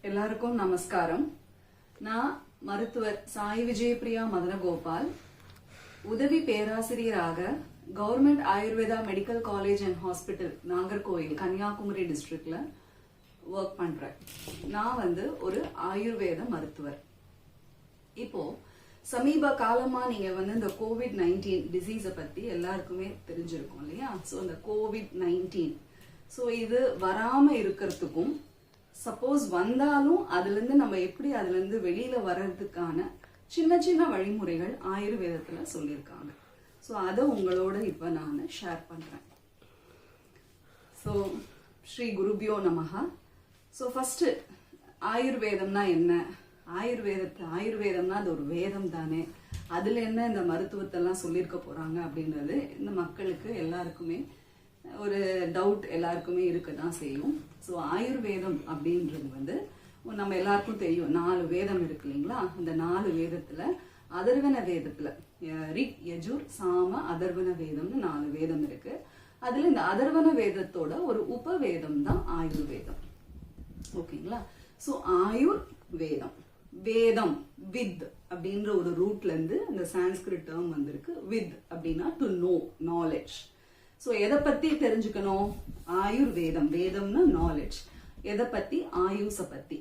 எல்லாருக்கும் நமஸ்காரம். நான் மருத்துவர் சாய் விஜயபிரியா மதனகோபால், உதவி பேராசிரியராக government Ayurveda medical college and hospital Nagercoil Kanyakumari டிஸ்ட்ரிக்ட்ல ஒர்க் பண்றேன். நான் ஒரு ஆயுர்வேத மருத்துவர். இப்போ சமீப காலமா நீங்க இந்த COVID-19 டிசீஸை பத்தி எல்லாருக்குமே தெரிஞ்சிருக்கும் இல்லையா? ஸோ இந்த COVID-19 இது வராம இருக்கிறதுக்கும், சப்போஸ் வந்தாலும் அதுல இருந்து நம்ம எப்படி அதுல இருந்து வெளியில வர்றதுக்கான சின்ன சின்ன வழிமுறைகள் ஆயுர்வேதத்துல சொல்லியிருக்காங்க. ஸோ அதை உங்களோட இப்ப நான் ஷேர் பண்றேன். ஸோ ஸ்ரீ குருபியோ நமஹா. ஸோ ஃபர்ஸ்ட் ஆயுர்வேதம்னா என்ன? ஆயுர்வேதம்னா அது ஒரு வேதம் தானே, அதுல என்ன இந்த மருத்துவத்தெல்லாம் சொல்லியிருக்க போறாங்க அப்படின்றது இந்த மக்களுக்கு எல்லாருக்குமே ஒரு டவுட் எல்லாருக்குமே இருக்கதான் செய்யும். ஸோ ஆயுர்வேதம் அப்படின்றது நம்ம எல்லாருக்கும் தெரியும், 4 வேதம் இருக்கு இல்லைங்களா? அந்த 4 வேதத்துல அதர்வன வேதத்துல ரிக் யஜுர் சாம அதர்வன வேதம்னு 4 வேதம் இருக்கு. அதுல இந்த அதர்வன வேதத்தோட ஒரு உபவேதம் தான் ஆயுர்வேதம். ஓகேங்களா? ஸோ ஆயுர் வேதம், வேதம் வித் அப்படின்ற ஒரு ரூட்ல இருந்து அந்த சான்ஸ்கிரிட் டேர்ம் வந்திருக்கு. வித் அப்படின்னா டு நோ, நாலேஜ். ஸோ எதை பத்தி தெரிஞ்சுக்கணும்? ஆயுர்வேதம், வேதம்னா நாலேஜ். எதை பத்தி? ஆயுஷ பத்தி.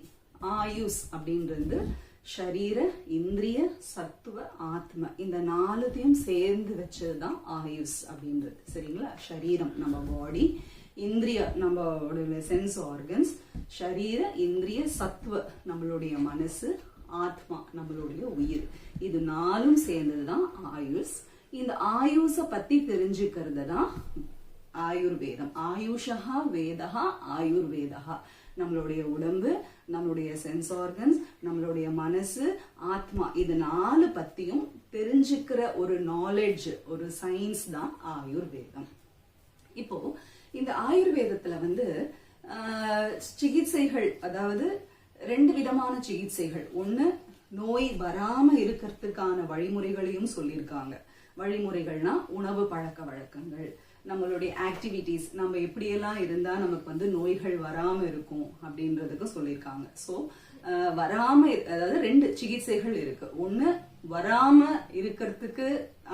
ஆயுஷ் அப்படின்றது ஷரீர, இந்திரிய, சத்துவ, ஆத்ம, இந்த 4த்தையும் சேர்ந்து வச்சதுதான் ஆயுஷ் அப்படின்றது. சரிங்களா? ஷரீரம் நம்ம பாடி, இந்திரிய நம்மளுடைய சென்ஸ் ஆர்கன்ஸ், ஷரீர, இந்திரிய, சத்துவ நம்மளுடைய மனசு, ஆத்மா நம்மளுடைய உயிர், இது 4ம் சேர்ந்ததுதான் ஆயுஷ். இந்த ஆயுஷ பத்தி தெரிஞ்சுக்கிறது தான் ஆயுர்வேதம். ஆயுஷா வேதா ஆயுர்வேதா. நம்மளுடைய உடம்பு, நம்மளுடைய சென்ஸ் ஆர்கன்ஸ், நம்மளுடைய மனசு, ஆத்மா, இது 4 பத்தியும் தெரிஞ்சுக்கிற ஒரு நாலேஜ், ஒரு சயின்ஸ் தான் ஆயுர்வேதம். இப்போ இந்த ஆயுர்வேதத்துல சிகிச்சைகள், அதாவது 2 விதமான சிகிச்சைகள். ஒண்ணு, நோய் வராம இருக்கிறதுக்கான வழிமுறைகளையும் சொல்லியிருக்காங்க. வழிமுறைகள்னா உணவு பழக்க வழக்கங்கள், நம்மளுடைய ஆக்டிவிட்டிஸ், நம்ம எப்படியெல்லாம் இருந்தா நமக்கு நோய்கள் வராம இருக்கும் அப்படின்றதுக்கு சொல்லியிருக்காங்க. ஸோ வராம, அதாவது 2 சிகிச்சைகள் இருக்கு. ஒண்ணு வராம இருக்கிறதுக்கு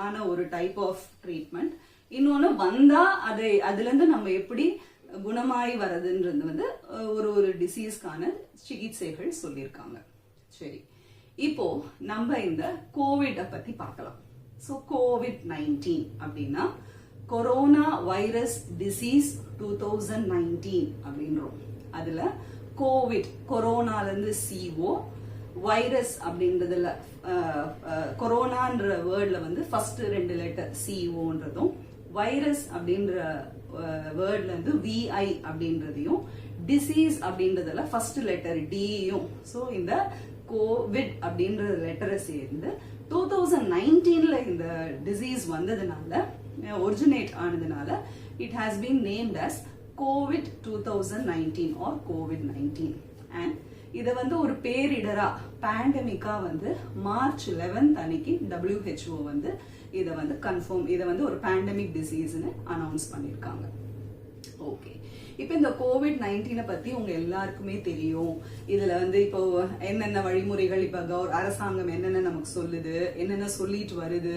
ஆன ஒரு டைப் ஆஃப் ட்ரீட்மெண்ட், இன்னொன்னு வந்தா அதுல இருந்து நம்ம எப்படி குணமாயி வர்றதுன்றது ஒரு டிசீஸ்க்கான சிகிச்சைகள் சொல்லியிருக்காங்க. சரி, இப்போ நம்ம இந்த கோவிட பத்தி பார்க்கலாம். ஸோ COVID-19 அப்படின்னா கொரோனா வைரஸ் டிசீஸ் 2019 அப்படின்றோம். அதுல கோவிட், கொரோனால இருந்து CO, வைரஸ் அப்படின்றதுல கொரோனான்ற வேர்ட்ல ஃபர்ஸ்ட் 2 லெட்டர் COன்றதும், வைரஸ் அப்படின்ற வேர்ட்ல VI அப்படின்றதையும், டிசீஸ் அப்படின்றதுல ஃபர்ஸ்ட் லெட்டர் Dயும், ஸோ இந்த கோவிட் அப்படின்ற லெட்டரை சேர்ந்து 2019ல இந்த டிசீஸ் வந்ததுனால, ஒரிஜினேட் ஆனதுனால, it has been named as COVID 2019 or COVID-19. And இதை ஒரு பேரிடரா, பேண்டமிக்கா மார்ச் 11 அன்னைக்கு WHO இதை கன்ஃபார்ம், இதை ஒரு பேண்டமிக் டிசீஸ்னு அனௌன்ஸ் பண்ணிருக்காங்க. ஓகே, இப்ப இந்த COVID-19 பத்தி உங்க எல்லாருக்குமே தெரியும். இதுல இப்போ என்னென்ன வழிமுறைகள், இப்ப அரசாங்கம் என்னென்ன நமக்கு சொல்லுது, என்னென்ன சொல்லிட்டு வருது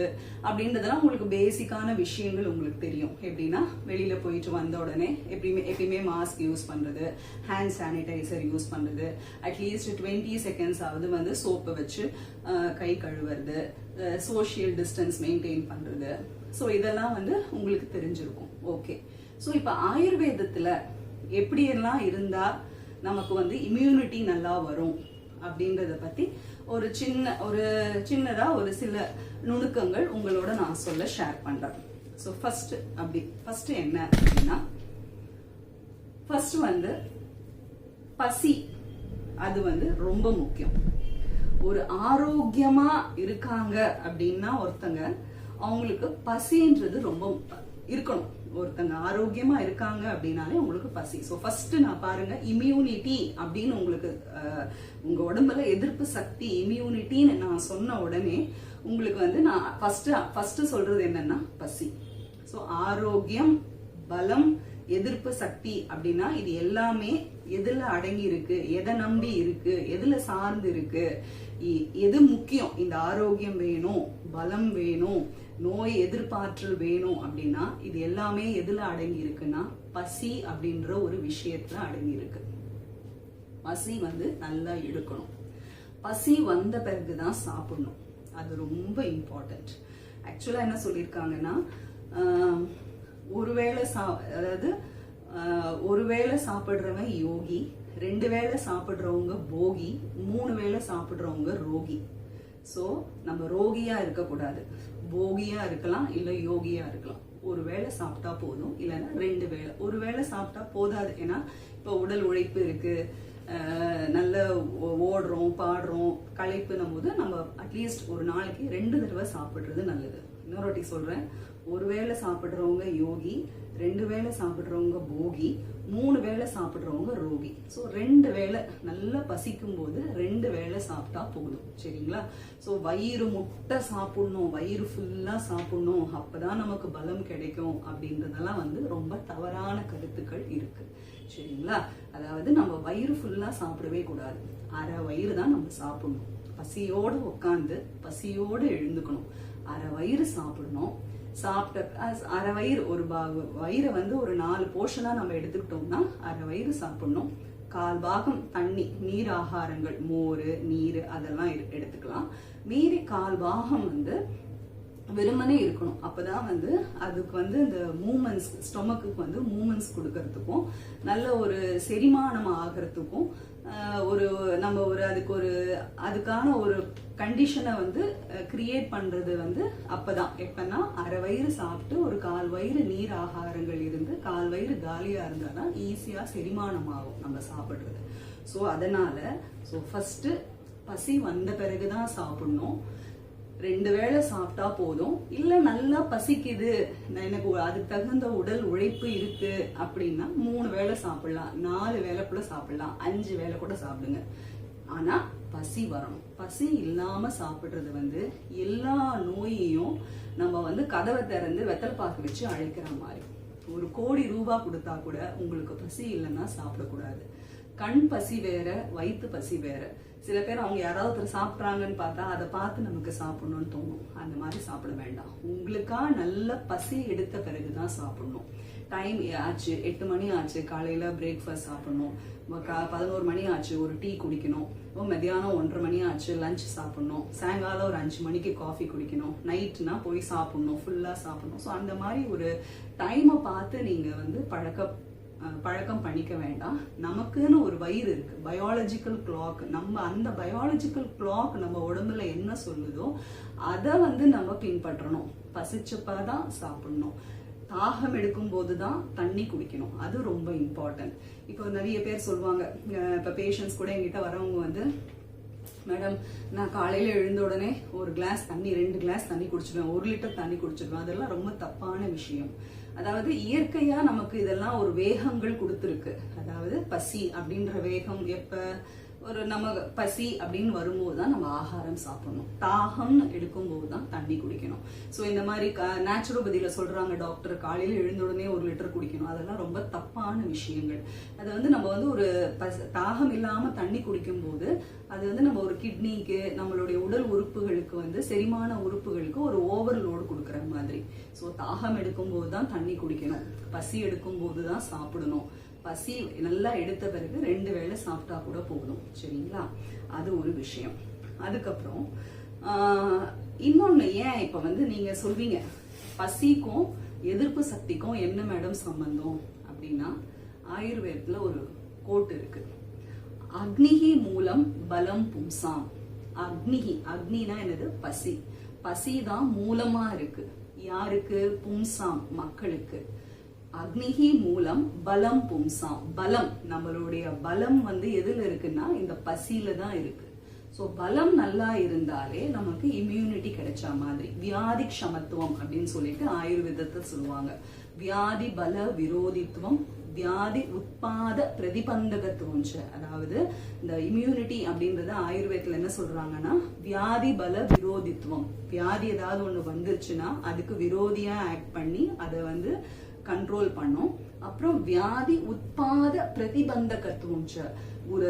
அப்படின்றதெல்லாம் உங்களுக்கு பேசிக்கான விஷயங்கள் உங்களுக்கு தெரியும். எப்படின்னா, வெளியில போயிட்டு வந்த உடனே எப்பயுமே மாஸ்க் யூஸ் பண்றது, ஹேண்ட் சானிடைசர் யூஸ் பண்றது, அட்லீஸ்ட் 20 செகண்ட்ஸ் ஆவது சோப்பை வச்சு கை கழுவுறது, சோஷியல் டிஸ்டன்ஸ் மெயின்டைன் பண்றது. ஸோ இதெல்லாம் உங்களுக்கு தெரிஞ்சிருக்கும். ஓகே, ஸோ இப்போ ஆயுர்வேதத்துல எப்படியெல்லாம் இருந்தா நமக்கு இம்யூனிட்டி நல்லா வரும் அப்படின்றத பத்தி ஒரு சின்னதா ஒரு சில நுணுக்கங்கள் உங்களோட நான் சொல்ல ஷேர் பண்றேன். ஸோ ஃபர்ஸ்ட் என்ன அப்படின்னா, ஃபர்ஸ்ட் பசி, அது ரொம்ப முக்கியம். ஒரு ஆரோக்கியமா இருக்காங்க அப்படின்னா ஒருத்தங்க, அவங்களுக்கு பசின்றது ரொம்ப இருக்கணும். ஒருத்தங்க ஆரோக்கியமா இருக்காங்க அப்படின்னாலே உங்களுக்கு பசி. ஸோ ஃபர்ஸ்ட் நான் பாருங்க, இம்யூனிட்டி அப்படின்னு உங்களுக்கு உங்க உடம்புல எதிர்ப்பு சக்தி, இம்யூனிட்டின்னு நான் சொன்ன உடனே உங்களுக்கு நான் ஃபர்ஸ்ட் சொல்றது என்னன்னா பசி. ஸோ ஆரோக்கியம், பலம், எதிர்ப்பு சக்தி அப்படின்னா இது எல்லாமே எதுல அடங்கி இருக்கு, எதை நம்பி இருக்கு, எதுல சார்ந்து இருக்கு, எது முக்கியம், இந்த ஆரோக்கியம் வேணும், பலம் வேணும், நோய் எதிர்ப்பாற்றல் வேணும் அப்படின்னா இது எல்லாமே எதுல அடங்கி இருக்குன்னா பசி அப்படின்ற ஒரு விஷயத்துல அடங்கி இருக்கு. பசி நல்லா எடுக்கணும். பசி வந்த பிறகுதான் சாப்பிடணும். அது ரொம்ப இம்பார்ட்டன்ட். ஆக்சுவலா என்ன சொல்லியிருக்காங்கன்னா ஒருவேளை சாப்பிடுறவன் யோகி, 2 வேளை சாப்பிடுறவங்க போகி, 3 வேளை சாப்பிடுறவங்க ரோகி. சோ நம்ம ரோகியா இருக்கக்கூடாது, போகியா இருக்கலாம், இல்ல யோகியா இருக்கலாம். ஒரு வேளை சாப்பிட்டா போதும், இல்லைன்னா 2 வேளை. ஒரு வேளை சாப்பிட்டா போதாது. ஏன்னா இப்ப உடல் உழைப்பு இருக்கு, நல்ல ஓடுறோம், பாடுறோம், களைப்புன்னும் போது நம்ம அட்லீஸ்ட் ஒரு நாளைக்கு 2 தடவை சாப்பிடுறது நல்லது. இன்னொரு வாட்டி சொல்றேன், ஒரு வேளை சாப்பிடுறவங்க யோகி, 2 வேளை சாப்பிடுறவங்க போகி, 3 வேளை சாப்பிடுறவங்க ரோகி. ஸோ 2 வேளை நல்லா பசிக்கும் போது 2 வேளை சாப்பிட்டா போதும். சரிங்களா? ஸோ வயிறு முட்டை சாப்பிடணும், வயிறு ஃபுல்லா சாப்பிடணும், அப்பதான் நமக்கு பலம் கிடைக்கும் அப்படின்றதெல்லாம் ரொம்ப தவறான கருத்துக்கள் இருக்கு. சரிங்களா? அதாவது நம்ம வயிறு ஃபுல்லா சாப்பிடவே கூடாது, அரை வயிறு தான் நம்ம சாப்பிடணும். பசியோடு உட்காந்து பசியோடு எழுந்துக்கணும். அரை வயிறு சாப்பிடணும். சாப்பிட்ட அரை வயிறு, ஒரு வயிறை ஒரு 4 போர்ஷனா நம்ம எடுத்துக்கிட்டோம்னா அரை வயிறு சாப்பிடணும். 1/4 பாகம் தண்ணி, நீர் ஆகாரங்கள், மோர், நீர் அதெல்லாம் எடுத்துக்கலாம். மீறி 1/4 பாகம் வெறுமனே இருக்கணும். அப்பதான் அதுக்கு இந்த மூமெண்ட்ஸ், ஸ்டொமக்கு மூமெண்ட்ஸ் கொடுக்கறதுக்கும் நல்ல ஒரு செரிமானம் ஆகிறதுக்கும் அதுக்கான ஒரு கண்டிஷனை கிரியேட் பண்றது அப்பதான். எப்பன்னா அரை வயிறு சாப்பிட்டு ஒரு 1/4 வயிறு நீர் ஆகாரங்கள் இருந்து 1/4 வயிறு காலியா இருந்தாதான் ஈஸியா செரிமானம் ஆகும் நம்ம சாப்பிடுறது. சோ அதனால ஃபர்ஸ்ட் பசி வந்த பிறகுதான் சாப்பிடணும். 2 வேளை சாப்பிட்டா போதும். இல்ல நல்லா பசிக்குது, எனக்கு அதுக்கு தகுந்த உடல் உழைப்பு இருக்கு அப்படின்னா 3 வேளை சாப்பிடலாம், 4 வேளை கூட சாப்பிடலாம், 5 வேளை கூட சாப்பிடுங்க. ஆனா பசி வரணும். பசி இல்லாம சாப்பிடுறது எல்லா நோயையும் நம்ம கதவை திறந்து வெத்தலை பாக்கு வச்சு அழைக்கிற மாதிரி. 1 கோடி ரூபாய் கொடுத்தா கூட உங்களுக்கு பசி இல்லைன்னா சாப்பிடக்கூடாது. கண் பசி வேற, வயிற்று பசி வேற. சில பேர் அவங்க யாராவது சாப்பிட்றாங்கன்னு பார்த்தா அதை பார்த்து நமக்கு சாப்பிடணும்னு தோணும். அந்த மாதிரி சாப்பிட வேண்டாம். உங்களுக்கா நல்ல பசி எடுத்த பிறகுதான் சாப்பிடணும். டைம் ஆச்சு, 8 மணி ஆச்சு, காலையில பிரேக்ஃபாஸ்ட் சாப்பிடணும். 11 மணி ஆச்சு, ஒரு டீ குடிக்கணும். மத்தியானம் 1:30 மணி ஆச்சு, லஞ்ச் சாப்பிடணும். சாயங்காலம் ஒரு 5 மணிக்கு காஃபி குடிக்கணும். நைட்னா போய் சாப்பிடணும், ஃபுல்லா சாப்பிடணும். ஸோ அந்த மாதிரி ஒரு டைமை பார்த்து நீங்க பழக்கம் பண்ணிக்க வேண்டாம். நமக்குன்னு ஒரு வயிறு இருக்கு, பயாலஜிக்கல் கிளாக். நம்ம அந்த பயாலஜிக்கல் கிளாக் நம்ம உடம்புல என்ன சொல்லுதோ அதை நம்ம பின்பற்றணும். பசிச்சப்பதான் சாப்பிடணும். தாகம் எடுக்கும் போதுதான் தண்ணி குடிக்கணும். அது ரொம்ப இம்பார்ட்டன்ட். இப்போ நிறைய பேர் சொல்லுவாங்க, இப்ப பேஷண்ட்ஸ் கூட என்கிட்ட வரவங்க மேடம், நான் காலையில எழுந்த உடனே ஒரு கிளாஸ் தண்ணி, 2 கிளாஸ் தண்ணி குடிச்சிடுவேன், 1 லிட்டர் தண்ணி குடிச்சிடுவேன். அதெல்லாம் ரொம்ப தப்பான விஷயம். அதாவது இயற்கையா நமக்கு இதெல்லாம் ஒரு வேகங்கள் கொடுத்துருக்கு. அதாவது பசி அப்படின்ற வேகம் எப்ப நம்ம பசி அப்படின்னு வரும்போதுதான் நம்ம ஆகாரம் சாப்பிடணும். தாகம்னு எடுக்கும் போதுதான் தண்ணி குடிக்கணும். சோ இந்த மாதிரி நேச்சுரோபதியில சொல்றாங்க டாக்டர், காலையில எழுந்த உடனே 1 லிட்டர் குடிக்கணும். அதெல்லாம் ரொம்ப தப்பான விஷயங்கள். அது நம்ம ஒரு தாகம் இல்லாம தண்ணி குடிக்கும் போது அது நம்ம ஒரு கிட்னிக்கு, நம்மளுடைய உடல் உறுப்புகளுக்கு செரிமான உறுப்புகளுக்கு ஒரு ஓவர்லோடு கொடுக்கற மாதிரி. சோ தாகம் எடுக்கும் போதுதான் தண்ணி குடிக்கணும், பசி எடுக்கும் போதுதான் சாப்பிடணும். பசி நல்லா எடுத்த பிறகு 2 வேளை சாப்பிட்டா கூட போதும். சரிங்களா? அது ஒரு விஷயம். அதுக்கப்புறம் இன்னொன்னு, ஏன் இப்ப நீங்க சொல்வீங்க பசிக்கும் எதிர்ப்பு சக்திக்கும் என்ன மேடம் சம்பந்தம் அப்படின்னா, ஆயுர்வேதத்துல ஒரு கோட் இருக்கு, அக்னிஹி மூலம் பலம் பும்சாம். அக்னினா என்னது? பசி. பசிதான் மூலமா இருக்கு. யாருக்கு? பும்சாம், மக்களுக்கு. அக்னிஹி மூலம் பலம் பும்சாம். பலம், நம்மளுடைய பலம் எதுல இருக்குன்னா இந்த பசியில தான் இருக்கு. சோ பலம் நல்லா இருந்தாலே நமக்கு இம்யூனிட்டி கிடைச்ச மாதிரி. வியாதி க்ஷமத்துவம் அப்படின்னு சொல்லிட்டு ஆயுர்வேதத்தை சொல்லுவாங்க. வியாதி பல விரோதித்துவம், வியாதி உட்பாத பிரதிபந்தகத்துவம். அதாவது இந்த இம்யூனிட்டி அப்படின்றத ஆயுர்வேதத்துல என்ன சொல்றாங்கன்னா, வியாதி பல விரோதித்துவம். வியாதி ஏதாவது ஒண்ணு வந்துருச்சுன்னா அதுக்கு விரோதியா ஆக்ட் பண்ணி அதை கண்ட்ரோல் பண்ணும். அப்புறம் வியாதி உத்பாத பிரதிபந்தகத்துவம், ஒரு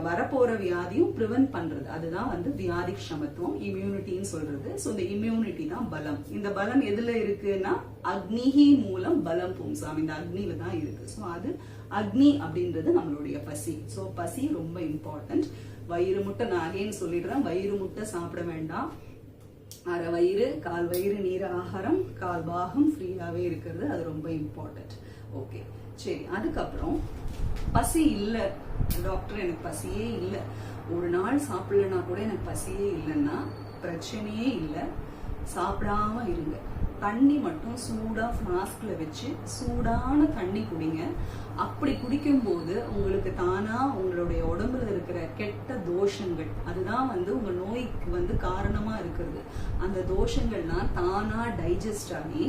வரப்போற வியாதியும் ப்ரிவென்ட் பண்றது, அதுதான் வந்து வியாதி க்ஷமத்துவம், இம்யூனிட்டின்னு சொல்றது. ஸோ இந்த இம்யூனிட்டி தான் பலம். இந்த பலம் எதுல இருக்குன்னா அக்னிஹி மூலம் பலம் பும்சாம், இந்த அக்னியில தான் இருக்கு. ஸோ அது அக்னி அப்படின்றது நம்மளுடைய பசி. ஸோ பசி ரொம்ப இம்பார்ட்டன்ட். வயிறு முட்டை, நான் அகைன் சொல்லிடுறேன், வயிறு முட்டை சாப்பிட வேண்டாம். அரை வயிறு, கால் வயிறு நீர் ஆகாரம், கால் பாகம் ஃப்ரீயாவே இருக்கிறது, அது ரொம்ப இம்பார்ட்டன்ட். ஓகே, சரி. அதுக்கப்புறம் பசி இல்லை டாக்டர், எனக்கு பசியே இல்லை, ஒரு நாள் சாப்பிடலன்னா கூட எனக்கு பசியே இல்லைன்னா பிரச்சனையே இல்லை, சாப்பிடாம இருங்க. தண்ணி மட்டும் சூடா ஃப்ளாஸ்க்ல வச்சு சூடான தண்ணி குடிங்க. அப்படி குடிக்கும் போது உங்களுக்கு தானா உங்களுடைய உடம்புல இருக்கிற கெட்ட தோஷங்கள், அதுதான் வந்து உங்க நோய்க்கு வந்து காரணமா இருக்கிறது, அந்த தோஷங்கள்லாம் தானா டைஜஸ்ட் ஆகி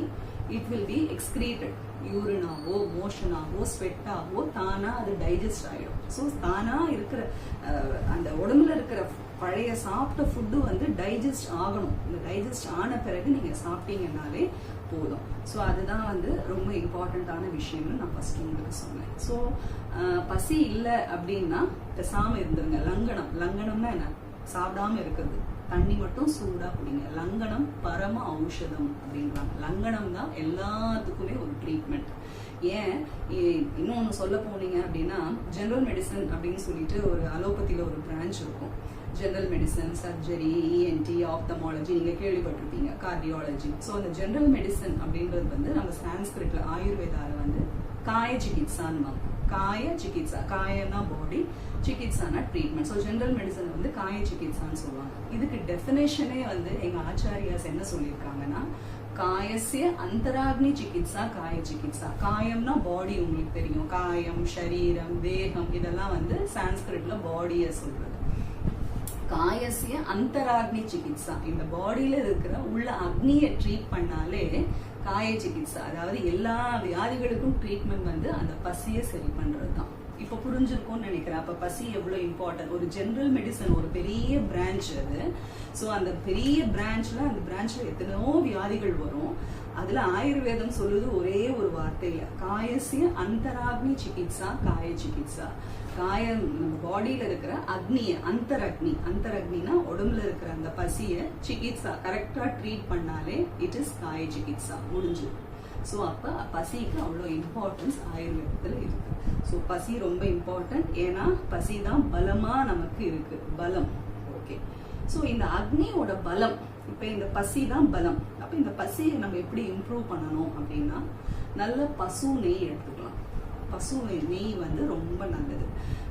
இட் வில் பி எக்ஸ்கிரீட்டட். யூரினாவோ மோஷனாவோ ஸ்வெட்டாவோ தானா அது டைஜஸ்ட் ஆகிடும். ஸோ தானா இருக்கிற அந்த உடம்புல இருக்கிற பழைய சாப்பிட்ட ஃபுட்டு வந்து டைஜஸ்ட் ஆகணும். இந்த டைஜஸ்ட் ஆன பிறகு நீங்க சாப்பிட்டீங்கன்னாலே போதும். ஸோ அதுதான் வந்து ரொம்ப இம்பார்ட்டண்ட்டான விஷயம்னு நான் ஃபர்ஸ்ட் உங்களுக்கு சொன்னேன். ஸோ பசி இல்லை அப்படின்னா பேசாம இருந்துருங்க. லங்கனம், லங்கனம்னா என்ன? சாப்பிடாம இருக்கிறது, தண்ணி மட்டும் சூடா குடிங்க. லங்கனம் பரம ஔஷதம் அப்படின்றாங்க. லங்கனம் தான் எல்லாத்துக்குமே ஒரு ட்ரீட்மெண்ட். ஏன் இன்னொன்னு சொல்ல போனீங்க அப்படின்னா, ஜெனரல் மெடிசன் அப்படின்னு சொல்லிட்டு ஒரு அலோபதியில ஒரு பிரான்ச் இருக்கும். General medicine, surgery, ENT, ophthalmology, நீங்க கேள்விப்பட்டிருப்பீங்க, கார்டியாலஜி. ஸோ அந்த ஜெனரல் மெடிசன் அப்படின்றது வந்து நம்ம சான்ஸ்கிரிட்ல ஆயுர்வேதால வந்து காய சிகித்சான்னு, காய சிகித்சா, காயனா பாடி, சிகித்சானா ட்ரீட்மெண்ட். ஸோ ஜெனரல் மெடிசன் வந்து காய சிகித்சான்னு சொல்லுவாங்க. இதுக்கு டெஃபினேஷனே வந்து எங்க ஆச்சாரியாஸ் என்ன சொல்லியிருக்காங்கன்னா, காயசிய அந்தராக்னி சிகித்சா காய சிகித்சா. காயம்னா பாடி, உங்களுக்கு தெரியும், காயம், சரீரம், தேகம், இதெல்லாம் வந்து சான்ஸ்கிரிட்ல பாடிய சொல்றது. காயசிய அந்தராக்னி சிகித்சா, இந்த பாடியில இருக்கிற உள்ள அக்னியை ட்ரீட் பண்ணாலே காய சிகித்சா. அதாவது எல்லா வியாதிகளுக்கும் ட்ரீட்மெண்ட் வந்து அந்த பசியை சரி பண்றது தான். இப்ப புரிஞ்சிருக்கும்னு நினைக்கிறேன். அப்ப பசி எவ்வளவு இம்பார்ட்டன்ட். ஒரு ஜெனரல் மெடிசன் ஒரு பெரிய பிரான்ச் அது. ஸோ அந்த பெரிய பிரான்ச்ல, அந்த பிரான்ச்ல எத்தனையோ வியாதிகள் வரும். அதுல ஆயுர்வேதம் சொல்லுது ஒரே ஒரு வார்த்தையில, காயசிய அந்தராக்னி சிகித்சா காய சிகித்சா. காயம், நம்ம பாடியில இருக்கிற அக்னிய, அந்தரக்னி, அந்தரக்னினா உடம்புல இருக்கிற அந்த பசிய சிகித்சா கரெக்டா ட்ரீட் பண்ணாலே இட் இஸ் காய சிகித்சா, முடிஞ்சு. ஸோ அப்ப பசிக்கு அவ்வளோ இம்பார்ட்டன்ஸ் ஆயுர்வேதத்துல இருக்கு. ஸோ பசி ரொம்ப இம்பார்ட்டன்ட். ஏன்னா பசி தான் பலமா நமக்கு இருக்கு, பலம். ஓகே, ஸோ இந்த அக்னியோட பலம், இப்ப இந்த பசி தான் பலம். அப்ப இந்த பசியை நம்ம எப்படி இம்ப்ரூவ் பண்ணணும் அப்படின்னா, நல்ல பசு நெய் எடுத்துக்கலாம். பசு நெய் வந்து ரொம்ப நல்லது.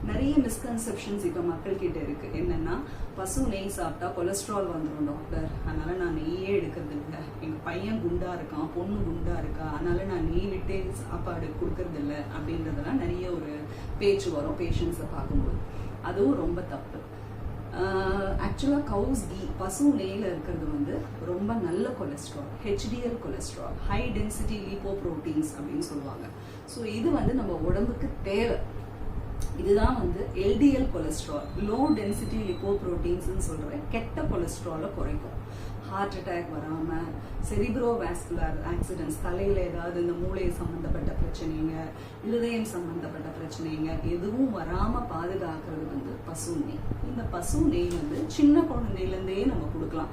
நிறைய மிஸ்கன்செப்ஷன்ஸ் இப்ப மக்கள் கிட்ட இருக்கு. என்னன்னா, பசு நெய் சாப்பிட்டா கொலஸ்ட்ரால் வந்துடும் டாக்டர், அதனால நான் நெய்யே எடுக்கிறது இல்லை. எங்க பையன் குண்டா இருக்கான், பொண்ணு குண்டா இருக்கா, அதனால நான் நெய் விட்டே சாப்பாடு கொடுக்கறது இல்லை அப்படின்றதெல்லாம் நிறைய ஒரு பேச்சு வரும் பேஷண்ட்ஸை பார்க்கும்போது. அதுவும் ரொம்ப தப்பு. ஆக்சுவலா கவுஸ் கீ, பசு நெய்ல இருக்கிறது வந்து ரொம்ப நல்ல cholesterol, HDL cholesterol, high density lipoproteins அப்படின்னு சொல்லுவாங்க. ஸோ இது வந்து நம்ம உடம்புக்கு தேவை. இதுதான் வந்து LDL cholesterol, low density lipoproteins சொல்ற கெட்ட கொலஸ்ட்ராலை குறைக்கும். ஹார்ட் அட்டாக் வராம, செரிப்ரோ வாஸ்குலர் ஆக்சிடென்ட்ஸ், தலையில ஏதாவது இந்த மூளை சம்பந்தப்பட்ட பிரச்சனைங்க, இருதயம் சம்பந்தப்பட்ட பிரச்சனைங்க எதுவும் வராம பாதுகாக்கிறது வந்து பசு நெய். இந்த பசு நெய் வந்து சின்ன குழந்தையில இருந்தே நம்ம கொடுக்கலாம்.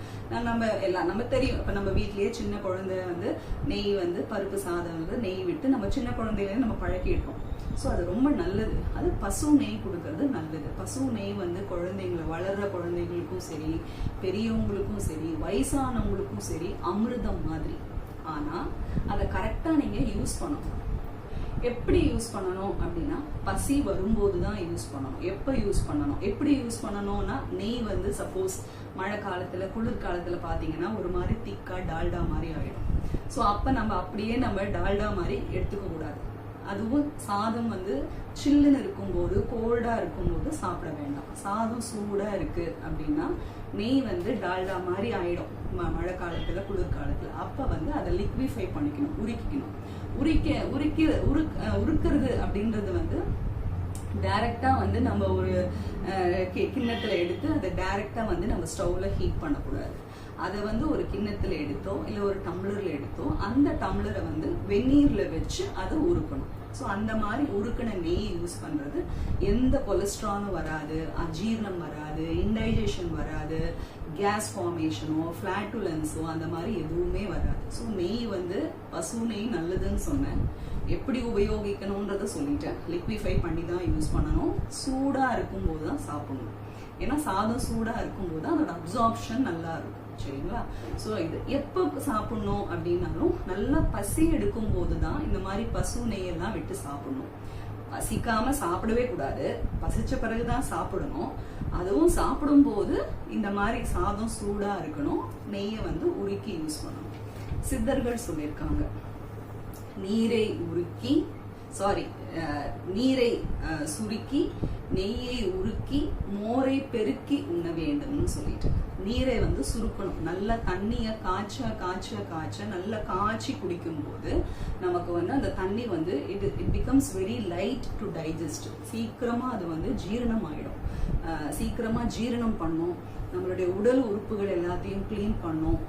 நம்ம தெரியும், இப்ப நம்ம வீட்லயே சின்ன குழந்தை வந்து நெய் வந்து பருப்பு சாதம் வந்து நெய் விட்டு நம்ம சின்ன குழந்தையில நம்ம பழக்கிட்டோம். ஸோ அது ரொம்ப நல்லது. அது பசு நெய் கொடுக்கறது நல்லது. பசு நெய் வந்து குழந்தைங்களை, வளர்ற குழந்தைங்களுக்கும் சரி, பெரியவங்களுக்கும் சரி, வயசானவங்களுக்கும் சரி அமிர்தம் மாதிரி. ஆனா அதை கரெக்டா நீங்க யூஸ் பண்ணணும். எப்படி யூஸ் பண்ணணும் அப்படின்னா, பசி வரும்போது தான் யூஸ் பண்ணணும். எப்ப யூஸ் பண்ணணும், எப்படி யூஸ் பண்ணணும்னா, நெய் வந்து சப்போஸ் மழை காலத்துல, குளிர்காலத்துல பாத்தீங்கன்னா ஒரு மாதிரி திக்கா டால்டா மாதிரி ஆயிடும். ஸோ அப்ப நம்ம அப்படியே நம்ம டால்டா மாதிரி எடுத்துக்க கூடாது. அதுவும் சாதம் வந்து சில்லுன்னு இருக்கும்போது, கோல்டா இருக்கும்போது சாப்பிட வேண்டாம். சாதம் சூடா இருக்கு அப்படின்னா நெய் வந்து டால்டா மாதிரி ஆயிடும் மழை காலத்துல, குளிர்காலத்துல. அப்ப வந்து அதை லிக்விஃபை பண்ணிக்கணும், உருக்கிக்கணும். உருக்கிறது அப்படின்றது வந்து டைரக்டா வந்து நம்ம ஒரு கிண்ணத்துல எடுத்து அதை டைரக்டா வந்து நம்ம ஸ்டவ்ல ஹீட் பண்ணக்கூடாது. அதை வந்து ஒரு கிண்ணத்துல எடுத்தோ இல்ல ஒரு டம்ளர்ல எடுத்தோ அந்த டம்ளரை வந்து வெந்நீர்ல வச்சு அதை உருக்கணும். ஸோ அந்த மாதிரி உருக்கின நெய் யூஸ் பண்றது எந்த கொலஸ்ட்ராலும் வராது, அஜீரணம் வராது, இன்டைஜஷன் வராது, கேஸ் ஃபார்மேஷனோ ஃபிளாட்டுலன்ஸோ அந்த மாதிரி எதுவுமே வராது. ஸோ நெய் வந்து பசு நெய் நல்லதுன்னு சொன்னேன். எப்படி உபயோகிக்கணும்ன்றத சொல்லிட்டேன். லிக்விஃபை பண்ணி தான் யூஸ் பண்ணணும். சூடா இருக்கும்போது தான் சாப்பிடணும். ஏன்னா சாதம் சூடா இருக்கும்போது தான் அதோட அப்சார்ப்ஷன் நல்லா இருக்கும். சரிங்களா? ஸோ இது எப்போ சாப்பிடணும் அப்படின்னாலும் நல்லா பசி எடுக்கும் போது தான் இந்த மாதிரி பசு நெய்யெல்லாம் விட்டு சாப்பிடணும். பசிக்காம சாப்பிடவே கூடாது. பசிச்ச பிறகுதான் சாப்பிடணும். அதுவும் சாப்பிடும் போது இந்த மாதிரி சாதம் சூடா இருக்கணும். நெய்யை வந்து உருக்கி யூஸ் பண்ணணும். சித்தர்கள் சொல்லியிருக்காங்க, நீரை சுருக்கி நெய்யை உருக்கி மோரை பெருக்கி உண்ண வேண்டும்னு சொல்லிட்டு, நீரை வந்து சுருக்கணும். நல்ல தண்ணிய காய்ச்ச நல்லா காய்ச்சி குடிக்கும் போது நமக்கு வந்து அந்த தண்ணி வந்து it becomes very light to digest. சீக்கிரமா அது வந்து ஜீரணம் ஆயிடும். சீக்கிரமா ஜீரணம் பண்ணும். நம்மளுடைய உடல் உறுப்புகள் எல்லாத்தையும் கிளீன் பண்ணும்.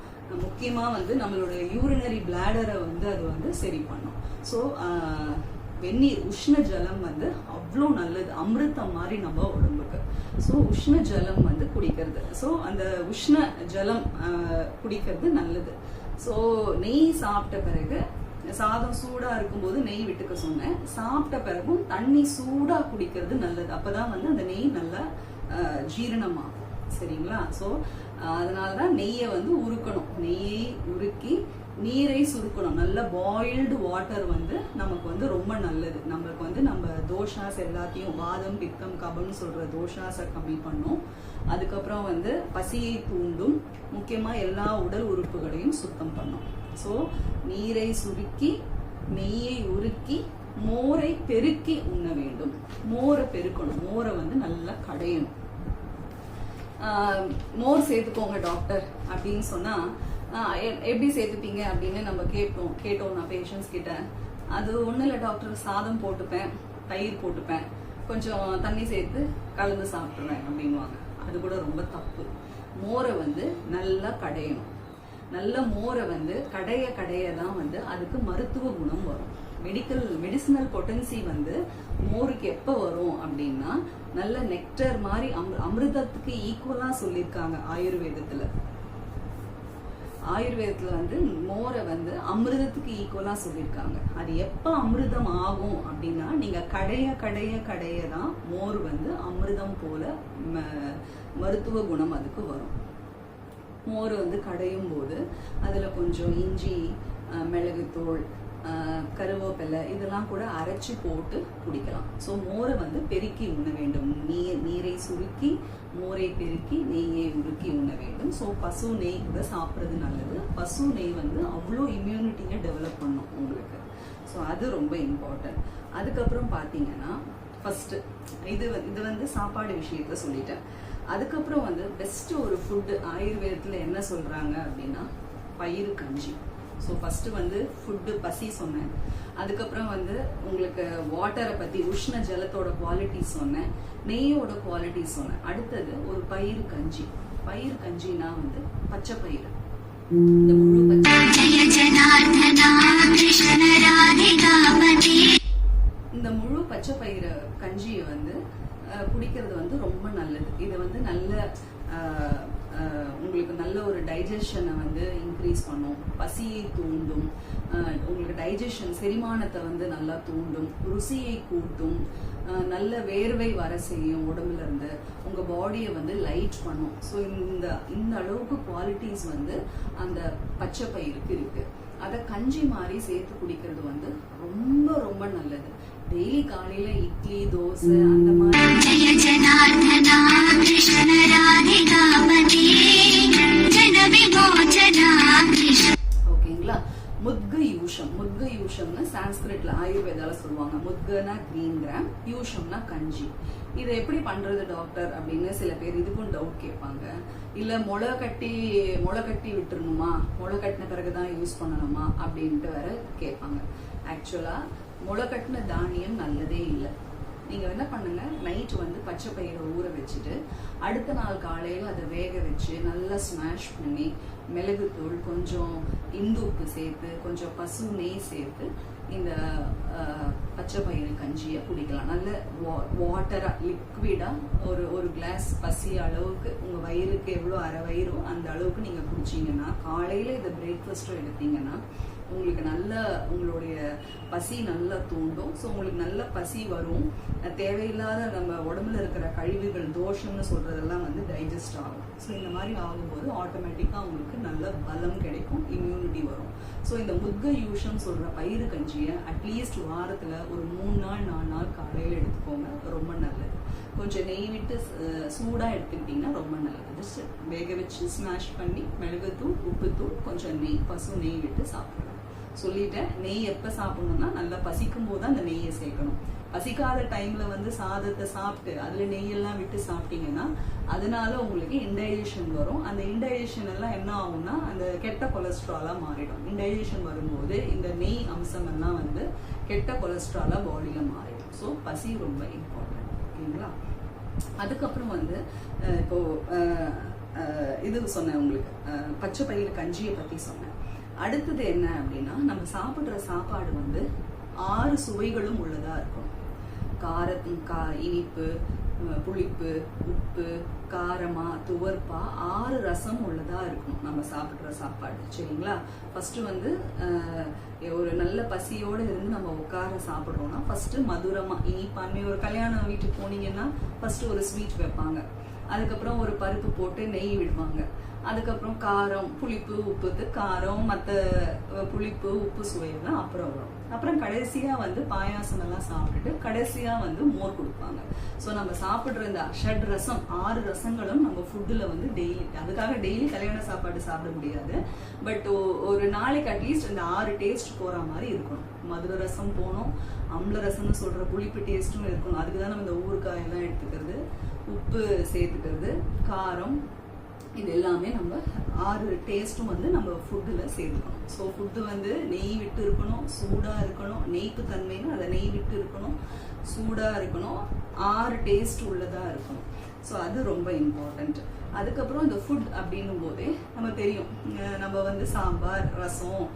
முக்கியமா வந்து நம்மளுடைய யூரினரி பிளாடரை வந்து அது வந்து சரி பண்ணும். ஸோ வெந்நீர், உஷ்ண ஜலம் வந்து அவ்வளோ நல்லது, அமிர்தம் மாதிரி நம்ம உடம்புக்கு. ஸோ உஷ்ண ஜலம் வந்து குடிக்கிறது, ஸோ அந்த உஷ்ண ஜலம் குடிக்கிறது நல்லது. ஸோ நெய் சாப்பிட்ட பிறகு, சாதம் சூடா இருக்கும்போது நெய் விட்டுக்க சொன்னேன். சாப்பிட்ட பிறகும் தண்ணி சூடா குடிக்கிறது நல்லது. அப்பதான் வந்து அந்த நெய் நல்லா ஜீரணமாகும். சரிங்களா? ஸோ அதனாலதான் நெய்யை வந்து உருக்கணும். நெய்யை உருக்கி நீரை சுருக்கணும். நல்ல பாயில்டு வாட்டர் வந்து நமக்கு வந்து ரொம்ப நல்லது. நம்மளுக்கு வந்து நம்ம தோஷாஸ் எல்லாத்தையும், வாதம் பித்தம் கபம்னு சொல்ற தோஷாஸை கம்மி பண்ணும். அதுக்கப்புறம் வந்து பசியை தூண்டும். முக்கியமா எல்லா உடல் உறுப்புகளையும் சுத்தம் பண்ணும். ஸோ நீரை சுருக்கி நெய்யை உருக்கி மோரை பெருக்கி உண்ண வேண்டும். மோரை பெருக்கணும். மோரை வந்து நல்லா கடையணும். மோர் சேர்த்துக்கோங்க டாக்டர் அப்படின்னு சொன்னா எப்படி சேர்த்துப்பீங்க அப்படின்னு நம்ம கேட்டோம் நான் பேஷண்ட்ஸ் கிட்ட. அது ஒன்றும் இல்லை டாக்டர், சாதம் போட்டுப்பேன், தயிர் போட்டுப்பேன், கொஞ்சம் தண்ணி சேர்த்து கலந்து சாப்பிட்ருவேன் அப்படின்வாங்க. அது கூட ரொம்ப தப்பு. மோரை வந்து நல்லா கடையணும். நல்ல மோரை வந்து கடைய தான் வந்து அதுக்கு மருத்துவ குணம் வரும். மெடிசினல் பொட்டன்சி வந்து மோருக்கு எப்ப வரும் அப்படின்னா, நல்ல நெக்டர் மாதிரி அமிர்தத்துக்கு ஈக்குவலா சொல்லியிருக்காங்க ஆயுர்வேதத்துல. வந்து மோரை வந்து அமிர்தத்துக்கு ஈக்குவலா சொல்லியிருக்காங்க. அது எப்ப அமிர்தம் ஆகும் அப்படின்னா, நீங்க கடைய தான் மோர் வந்து அமிர்தம் போல மருத்துவ குணம் அதுக்கு வரும். மோர் வந்து கடையும் போது அதுல கொஞ்சம் இஞ்சி, மிளகுத்தூள், கருவேப்பிலை இதெல்லாம் கூட அரைச்சி போட்டு குடிக்கலாம். ஸோ மோரை வந்து பெருக்கி உண்ண வேண்டும். நீரை சுருக்கி மோரை பெருக்கி நெய்யை உருக்கி உண்ண வேண்டும். ஸோ பசு நெய் கூட சாப்பிட்றது நல்லது. பசு நெய் வந்து அவ்வளோ இம்யூனிட்டியை டெவலப் பண்ணும் உங்களுக்கு. ஸோ அது ரொம்ப இம்பார்ட்டன்ட். அதுக்கப்புறம் பார்த்தீங்கன்னா ஃபர்ஸ்ட் இது வந்து சாப்பாடு விஷயத்த சொல்லிட்டேன். அதுக்கப்புறம் வந்து பெஸ்ட் ஒரு ஃபுட்டு ஆயுர்வேதத்தில் என்ன சொல்றாங்க அப்படின்னா, பயிறு கஞ்சி. ஸோ ஃபர்ஸ்ட் வந்து ஃபுட்டு பசி சொன்னேன். அதுக்கப்புறம் வந்து உங்களுக்கு வாட்டரை பத்தி, உஷ்ண ஜலத்தோட குவாலிட்டி சொன்னேன், நெய்யோட குவாலிட்டி சொன்னேன். அடுத்தது ஒரு பயிறு கஞ்சி. பயிறு கஞ்சினா வந்து பச்சை பயிறு, இந்த முழு பச்சை பயிறு கஞ்சியை வந்து குடிக்கிறது வந்து ரொம்ப நல்லது. இது வந்து நல்ல உங்களுக்கு நல்ல ஒரு டைஜஷனை வந்து இன்க்ரீஸ் பண்ணும், பசியை தூண்டும், உங்களுக்கு டைஜஷன் செரிமானத்தை வந்து நல்லா தூண்டும், ருசியை கூட்டும், நல்ல வேர்வை வர செய்யும் உடம்புல இருந்து, உங்க பாடியை வந்து லைட் பண்ணும். ஸோ இந்த அளவுக்கு குவாலிட்டிஸ் வந்து அந்த பச்சை பயிருக்கு இருக்கு. அதை கஞ்சி மாதிரி சேர்த்து குடிக்கிறது வந்து ரொம்ப ரொம்ப நல்லது. டெய்லி காலையில இட்லி, தோசை அந்த மாதிரி ஓகேங்களா. முத்க யூஷம்னு சான்ஸ்கிரிட்ல ஆயுர்வேதால சொல்லுவாங்க. முத்கனா கிரீன் கிராம், யூஷம்னா கஞ்சி. இதை எப்படி பண்றது டாக்டர் அப்படின்னு சில பேர் இதுக்கும் டவுட் கேட்பாங்க. இல்ல முளை கட்டி விட்டுருணுமா, முளை கட்டின பிறகுதான் யூஸ் பண்ணணுமா அப்படின்ட்டு வேற கேட்பாங்க. ஆக்சுவலா முளை கட்டின தானியம் நல்லதே இல்லை. நீங்க என்ன பண்ணுங்க, நைட் வந்து பச்சை பயிரை ஊற வச்சுட்டு அடுத்த நாள் காலையில அதை வேக வச்சு நல்லா ஸ்மாஷ் பண்ணி மிளகுத்தூள், கொஞ்சம் இந்து உப்பு சேர்த்து, கொஞ்சம் பசு நெய் சேர்த்து இந்த பச்சை பயிறு கஞ்சியை குடிக்கலாம். நல்ல வாட்டரா லிக்விடா ஒரு கிளாஸ் பசி அளவுக்கு உங்க வயிறுக்கு எவ்வளோ அரை வயிறோ அந்த அளவுக்கு நீங்க குடிச்சீங்கன்னா, காலையில இதை பிரேக்ஃபாஸ்ட்டும் எடுத்தீங்கன்னா உங்களுக்கு நல்ல உங்களுடைய பசி நல்லா தூண்டும். ஸோ உங்களுக்கு நல்ல பசி வரும். தேவையில்லாத நம்ம உடம்புல இருக்கிற கழிவுகள், தோஷம்னு சொல்றதெல்லாம் வந்து டைஜஸ்ட் ஆகும். ஸோ இந்த மாதிரி ஆகும்போது ஆட்டோமேட்டிக்காக உங்களுக்கு நல்ல பலம் கிடைக்கும், இம்யூனிட்டி வரும். ஸோ இந்த முத்க யூஷம் சொல்ற பயிறு கஞ்சியை அட்லீஸ்ட் வாரத்துல ஒரு 3 நாள் 4 நாள் காலையில எடுத்துக்கோங்க, ரொம்ப நல்லது. கொஞ்சம் நெய் விட்டு சூடா எடுத்துக்கிட்டீங்கன்னா ரொம்ப நல்லது. ஜஸ்ட் வேக வச்சு ஸ்மாஷ் பண்ணி மிளகுத்தூள், உப்புத்தூள், கொஞ்சம் நெய், பசு நெய் விட்டு சாப்பிடலாம். சொல்லிட்டேன். நெய் எப்ப சாப்பிடணும்னா நல்லா பசிக்கும் போது அந்த நெய்யை சேர்க்கணும். பசிக்காத டைம்ல வந்து சாதத்தை சாப்பிட்டு அதுல நெய்யெல்லாம் விட்டு சாப்பிட்டீங்கன்னா அதனால உங்களுக்கு இன்டைஜஷன் வரும். அந்த இன்டைஜஷன் எல்லாம் என்ன ஆகும்னா அந்த கெட்ட கொலஸ்ட்ராலா மாறிடும். இன்டைஜஷன் வரும்போது இந்த நெய் அம்சம் எல்லாம் வந்து கெட்ட கொலஸ்ட்ராலா பாடியில மாறிடும். ஸோ பசி ரொம்ப இம்பார்ட்டன்ட். ஓகேங்களா? அதுக்கப்புறம் வந்து இப்போ இது சொன்னேன் உங்களுக்கு, பச்சை பயிறு கஞ்சியை பத்தி சொன்னேன். அடுத்தது என்ன அப்படின்னா, நம்ம சாப்பிடுற சாப்பாடு வந்து 6 சுவைகளும் உள்ளதா இருக்கும். இனிப்பு, புளிப்பு, உப்பு, காரமா, துவர்ப்பா 6 ரசம் உள்ளதா இருக்கும் நம்ம சாப்பிடுற சாப்பாடு. சரிங்களா? ஃபர்ஸ்ட் வந்து ஒரு நல்ல பசியோட இருந்து நம்ம உட்கார சாப்பிடுறோம்னா ஃபர்ஸ்ட் மதுரமா இனிப்பான்மை. ஒரு கல்யாண வீட்டுக்கு போனீங்கன்னா ஃபர்ஸ்ட் ஒரு ஸ்வீட் வைப்பாங்க, அதுக்கப்புறம் ஒரு பருப்பு போட்டு நெய் விடுவாங்க, அதுக்கப்புறம் காரம், புளிப்பு, உப்பு, காரம், மற்ற புளிப்பு உப்பு சுவையெல்லாம் அப்புறம் வரும். அப்புறம் கடைசியா வந்து பாயாசம் எல்லாம் சாப்பிட்டுட்டு கடைசியா வந்து மோர் கொடுப்பாங்க. ஸோ நம்ம சாப்பிடுற இந்த ஷட் ரசம் 6 ரசங்களும் நம்ம ஃபுட்டுல வந்து டெய்லி, அதுக்காக டெய்லி கல்யாண சாப்பாடு சாப்பிட முடியாது, பட் ஒரு நாளைக்கு அட்லீஸ்ட் இந்த 6 டேஸ்ட் போற மாதிரி இருக்கணும். மதுர ரசம் போகணும், அம்ல ரசம்னு சொல்ற புளிப்பு டேஸ்டும் இருக்கணும். அதுக்குதான் நம்ம இந்த ஊறுகாய் எல்லாம் எடுத்துக்கிறது, உப்பு சேர்த்துக்கிறது, காரம், இது எல்லாமே நம்ம 6 டேஸ்டும் வந்து நம்ம ஃபுட்டுல சேர்த்துக்கணும். ஸோ ஃபுட்டு வந்து நெய் விட்டு இருக்கணும், சூடா இருக்கணும். நெய்ப்பு தன்மைன்னு அதை நெய் விட்டு இருக்கணும், சூடா இருக்கணும், 6 டேஸ்ட் உள்ளதா இருக்கணும். ஸோ அது ரொம்ப இம்பார்ட்டன்ட். அதுக்கப்புறம் இந்த ஃபுட் அப்படின்னும் போதே நம்ம தெரியும், நம்ம வந்து சாம்பார், ரசம்,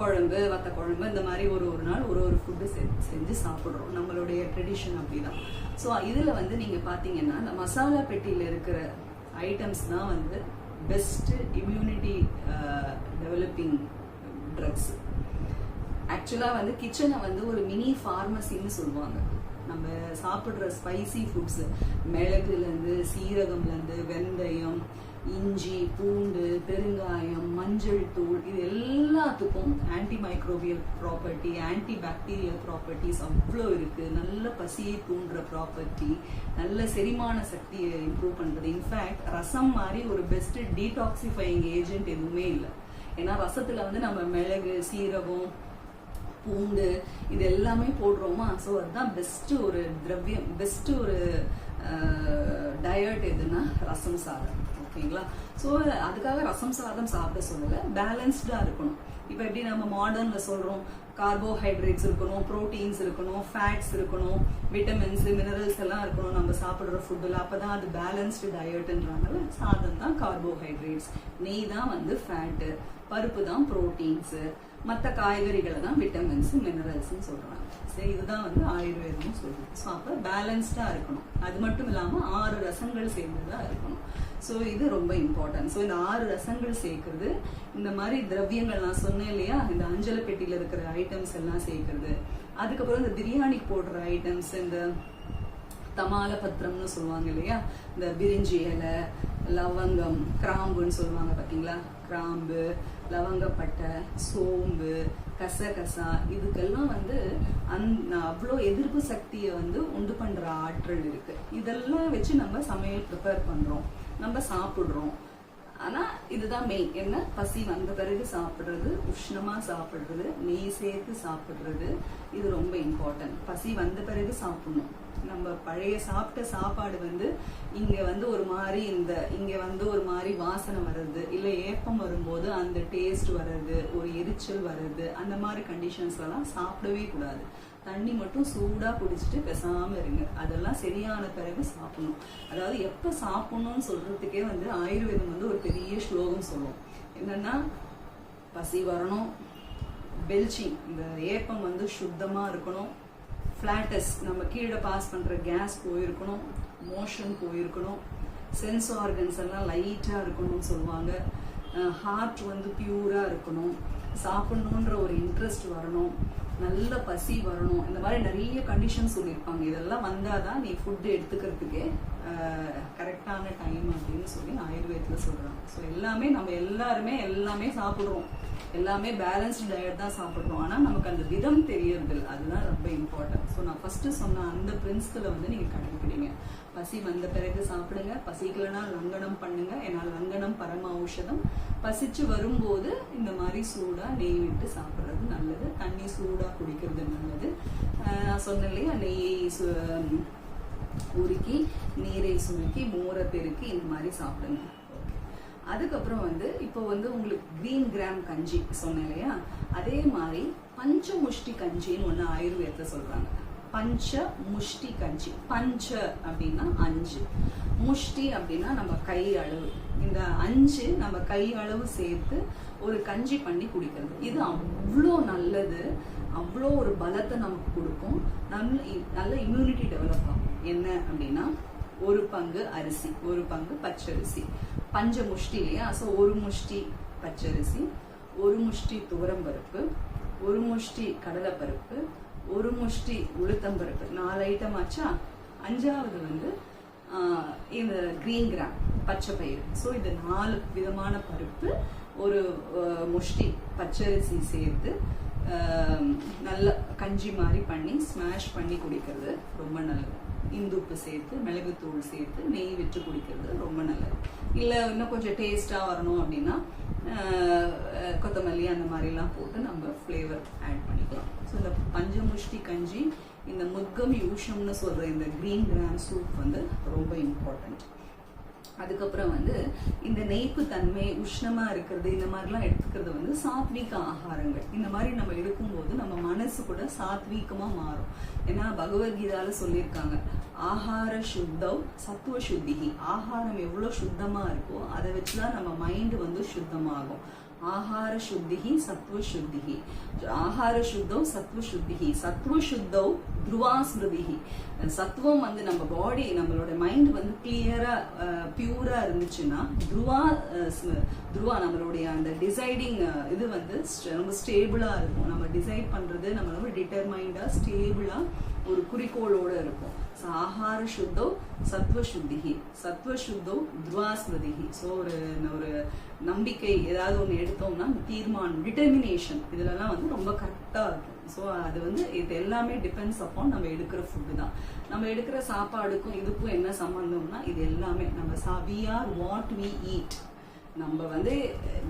குழம்பு, வத்த குழம்பு, இந்த மாதிரி ஒரு நாள் ஒரு ஃபுட்டு செஞ்சு சாப்பிட்றோம். நம்மளுடைய ட்ரெடிஷன் அப்படிதான். ஸோ இதுல வந்து நீங்க பாத்தீங்கன்னா இந்த மசாலா பெட்டியில இருக்கிற ஐட்டம்ஸ் தான் வந்து பெஸ்ட் இம்யூனிட்டி டெவலப்பிங் ட்ரக்ஸ். ஆக்சுவலா வந்து கிச்சனை வந்து ஒரு மினி ஃபார்மசின்னு சொல்லுவாங்க. நம்ம சாப்பிடுற ஸ்பைசி ஃபுட்ஸ், மிளகுலேருந்து, சீரகம்லேருந்து, வெந்தயம், இஞ்சி, பூண்டு, பெருங்காயம், மஞ்சள் தூள், இது எல்லாத்துக்கும் anti microbial property, anti bacterial properties அவ்வளோ இருக்கு. நல்ல பசியை தூண்டுற ப்ராப்பர்ட்டி, நல்ல செரிமான சக்தியை இம்ப்ரூவ் பண்றது. இன்ஃபேக்ட் ரசம் மாதிரி ஒரு பெஸ்ட் டீடாக்சிஃபைங் ஏஜென்ட் எதுவுமே இல்லை. ஏன்னா ரசத்துல வந்து நம்ம மிளகு, சீரகம், பூண்டு இது எல்லாமே போடுறோமா. ஸோ அதுதான் பெஸ்ட் ஒரு திரவியம், பெஸ்ட் ஒரு டயட் எதுன்னா ரசம் சாதம். ஓகேங்களா? ஸோ அதுக்காக ரசம் சாதம் சாப்பிட சொல்லலை, பேலன்ஸ்டா இருக்கணும். இப்போ எப்படி நம்ம மாடர்ன்ல சொல்றோம், கார்போஹைட்ரேட்ஸ் இருக்கணும், ப்ரோட்டீன்ஸ் இருக்கணும், ஃபேட்ஸ் இருக்கணும், விட்டமின்ஸ், மினரல்ஸ் எல்லாம் இருக்கணும் நம்ம சாப்பிடுற ஃபுட்டில். அப்பதான் அது பேலன்ஸ்டு டயட்ன்றாங்கல்ல. சாதம் தான் கார்போஹைட்ரேட்ஸ், நெய் தான் வந்து ஃபேட்டு, பருப்பு தான் ப்ரோட்டீன்ஸ், மற்ற காய்கறிகளை தான் விட்டமின்ஸ், மினரல்ஸ் சொல்றாங்க. சரி, இதுதான் வந்து ஆயுர்வேதமும் சொல்லுது. ஸோ அப்போ பேலன்ஸ்டா இருக்கணும். அது மட்டும் இல்லாம 6 ரசங்கள் சேர்ந்ததா இருக்கணும். ஸோ இது ரொம்ப இம்பார்ட்டன்ட். ஸோ இந்த 6 ரசங்கள் சேர்க்கறது, இந்த மாதிரி திரவியங்கள் நான் சொன்னேன் இல்லையா, இந்த அஞ்சல பெட்டியில இருக்கிற ஐட்டம்ஸ் எல்லாம் சேர்க்கறது, அதுக்கப்புறம் இந்த பிரியாணிக்கு போடுற ஐட்டம்ஸ், இந்த தமால பத்திரம்னு சொல்லுவாங்க இல்லையா, இந்த பிரிஞ்சி இலை, லவங்கம், கிராம்புன்னு சொல்லுவாங்க பாத்தீங்களா, கிராம்பு, லவங்கப்பட்டை, சோம்பு, கசகசா, இதுக்கெல்லாம் வந்து அவ்வளோ எதிர்ப்பு சக்தியை வந்து உண்டு பண்ற ஆற்றல் இருக்கு. இதெல்லாம் வச்சு நம்ம சமையல் ப்ரிப்பேர் பண்றோம், நம்ம சாப்பிடுறோம். ஆனா இதுதான் மெயின். என்ன, பசி வந்த பிறகு சாப்பிடுறது, உஷ்ணமா சாப்பிடுறது, நெய் சேர்த்து சாப்பிடுறது, இது ரொம்ப இம்பார்ட்டன்ட். பசி வந்த பிறகு சாப்பிடணும். நம்ம பழைய சாப்பிட்ட சாப்பாடு வந்து இங்க வந்து ஒரு மாதிரி இங்க வந்து ஒரு மாதிரி வாசனை வர்றது, இல்ல ஏப்பம் வரும்போது அந்த டேஸ்ட் வர்றது, ஒரு எரிச்சல் வர்றது, அந்த மாதிரி கண்டிஷன்ஸ் எல்லாம் சாப்பிடவே கூடாது. தண்ணி மட்டும் சூடா குடிச்சிட்டு பேசாம இருங்க. அதெல்லாம் சரியான பிறகு சாப்பிடணும். அதாவது எப்ப சாப்பிடணும்னு சொல்றதுக்கே வந்து ஆயுர்வேதம் வந்து ஒரு பெரிய ஸ்லோகம் சொல்லும். என்னன்னா, பசி வரணும், பெல்ச்சிங், இந்த ஏப்பம் வந்து சுத்தமா இருக்கணும். ஃபிளாட்டஸ், நம்ம கீழே பாஸ் பண்ற கேஸ் போயிருக்கணும், மோஷன் போயிருக்கணும், சென்ஸ் ஆர்கன்ஸ் எல்லாம் லைட்டா இருக்கணும்னு சொல்லுவாங்க. ஹார்ட் வந்து பியூரா இருக்கணும், சாப்பிடணுன்ற ஒரு இன்ட்ரெஸ்ட் வரணும், நல்ல பசி வரணும். இந்த மாதிரி நிறைய கண்டிஷன் சொல்லியிருப்பாங்க. இதெல்லாம் வந்தாதான் நீ ஃபுட்டு எடுத்துக்கிறதுக்கே கரெக்டான டைம் அப்படின்னு சொல்லி ஆயுர்வேதத்தில் சொல்றாங்க. ஸோ எல்லாமே நம்ம எல்லாமே சாப்பிட்றோம், எல்லாமே பேலன்ஸ்டு டயட் தான் சாப்பிட்றோம். ஆனால் நமக்கு அந்த விதம் தெரியறதில்லை, அதுதான் ரொம்ப இம்பார்ட்டன்ட். ஸோ நான் ஃபர்ஸ்ட் சொன்ன அந்த பிரின்சிபலை வந்து நீங்க கடைபிடிங்க. பசி வந்த பிறகு சாப்பிடுங்க, பசிக்கலனா லங்கனம் பண்ணுங்க. ஏன்னா லங்கனம் பரம ஔஷதம். பசிச்சு வரும்போது இந்த மாதிரி சூடா நெய் விட்டு சாப்பிட்றது நல்லது, தண்ணி சூடா குடிக்கிறது நல்லது. நான் சொன்னேன் இல்லையா, நெய்யை உருக்கி நீரை சுருக்கி மோரை பெருக்கி இந்த மாதிரி சாப்பிடுங்க. அதுக்கப்புறம் வந்து இப்போ வந்து உங்களுக்கு கிரீன் கிராம் கஞ்சி சொன்னேன் இல்லையா, அதே மாதிரி பஞ்சமுஷ்டி கஞ்சின்னு ஒன்று ஆயுர்வேதத்தில் சொல்றாங்க. பஞ்ச முஷ்டி கஞ்சி. பஞ்ச அப்படின்னா 5, முஷ்டி அப்படின்னா நம்ம கை அளவு. இந்த 5 நம்ம கை அளவு சேர்த்து ஒரு கஞ்சி பண்ணி குடிக்கிறது. இது அவ்வளோ நல்லது, அவ்வளோ ஒரு பலத்தை நமக்கு கொடுக்கும், நல்ல இம்யூனிட்டி டெவலப் ஆகும். என்ன அப்படின்னா 1 பங்கு அரிசி, 1 பங்கு பச்சரிசி, பஞ்ச முஷ்டி இல்லையா. ஸோ 1 முஷ்டி பச்சரிசி, 1 முஷ்டி துவரம்பருப்பு, 1 முஷ்டி கடலைப்பருப்பு, 1 முஷ்டி உளுத்தம்பருப்பு, 4 ஐட்டம் ஆச்சா. 5வது வந்து இந்த கிரீன் கிராம் பச்சை பயிறு. ஸோ இது 4 விதமான பருப்பு, 1 முஷ்டி பச்சரிசி சேர்த்து நல்ல கஞ்சி மாதிரி பண்ணி ஸ்மாஷ் பண்ணி குடிக்கிறது ரொம்ப நல்லது. இந்துப்பு சேர்த்து, மிளகுத்தூள் சேர்த்து நெய் விட்டு குடிக்கிறது ரொம்ப நல்லது. இல்லை இன்னும் கொஞ்சம் டேஸ்டா வரணும் அப்படின்னா கொத்தமல்லி அந்த மாதிரிலாம் போட்டு நம்ம ஃப்ளேவர் ஆட் பண்ணிக்கலாம். ஸோ இந்த பஞ்சமுஷ்டி கஞ்சி, இந்த முத்கம் யூஷம்னு சொல்ற இந்த கிரீன் கிராம் சூப் வந்து ரொம்ப இம்பார்ட்டன்ட். அதுக்கப்புறம் வந்து இந்த நெய்ப்பு தன்மை, உஷ்ணமா இருக்கிறது, இந்த மாதிரிலாம் எடுத்துக்கிறது வந்து சாத்வீக ஆகாரங்கள். இந்த மாதிரி நம்ம எடுக்கும்போது நம்ம மனசு கூட சாத்வீகமா மாறும். ஏன்னா பகவத்கீதால சொல்லியிருக்காங்க, ஆகார சுத்தம் சத்துவ சுத்திகி. ஆகாரம் எவ்வளவு சுத்தமா இருக்கோ அதை வச்சுதான் நம்ம மைண்ட் வந்து சுத்தமாகும். ஆகார சுத்திகி சத்துவ சுத்திகி. ஆகார சுத்தம் சத்துவ சுத்திகி. சத்துவ சுத்தம் துருவா ஸ்மிருதிகி. சத்துவம் வந்து நம்ம பாடி, நம்மளோட மைண்ட் வந்து கிளியரா பியூரா இருந்துச்சுன்னா துருவா நம்மளுடைய அந்த டிசைடிங் இது வந்து ரொம்ப ஸ்டேபிளா இருக்கும். நம்ம டிசைட் பண்றது நம்ம ரொம்ப டிட்டர்மைண்டா ஸ்டேபிளா ஒரு குறிக்கோளோட இருக்கும். ஆகார சுத்தோ சத்வ சுத்திகி, சத்வ சுத்தோ துருவா ஸ்மிருதிகி. ஸோ ஒரு நம்பிக்கை, ஏதாவது ஒன்று எடுத்தோம்னா தீர்மானம், டிட்டர்மினேஷன், இதுலலாம் வந்து ரொம்ப கரெக்டா இருக்கும். ஸோ அது வந்து இது எல்லாமே டிபெண்ட்ஸ் அப்பான் நம்ம எடுக்கிற ஃபுட்டு தான். நம்ம எடுக்கிற சாப்பாடுக்கும் இதுக்கும் என்ன சம்பந்தம்னா, இது எல்லாமே நம்ம we are what we eat. நம்ம வந்து